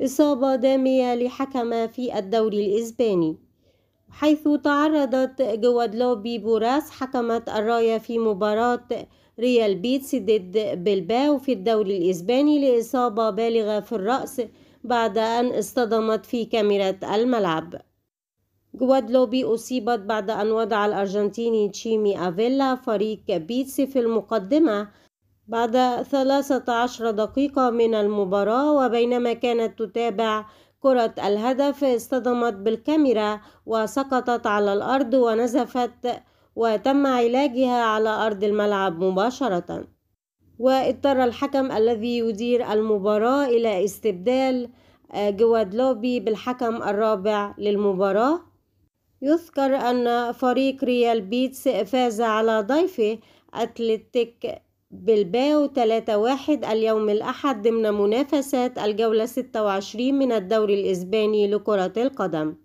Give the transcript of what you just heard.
إصابة دامية لحكم في الدوري الإسباني، حيث تعرضت جوادلوبي بوراس حكمة الراية في مباراة ريال بيتس ضد بلباو في الدوري الإسباني لإصابة بالغة في الرأس بعد أن اصطدمت في كاميرا الملعب. جوادلوبي أصيبت بعد أن وضع الأرجنتيني تشيمي أفيلا فريق بيتس في المقدمة بعد 13 دقيقة من المباراة، وبينما كانت تتابع كرة الهدف اصطدمت بالكاميرا وسقطت على الأرض ونزفت، وتم علاجها على أرض الملعب مباشرة. واضطر الحكم الذي يدير المباراة إلى استبدال جوادلوبي بالحكم الرابع للمباراة. يذكر أن فريق ريال بيتس فاز على ضيفه أتلتيك بلباو 3-1 اليوم الأحد ضمن منافسات الجولة 26 من الدوري الإسباني لكرة القدم.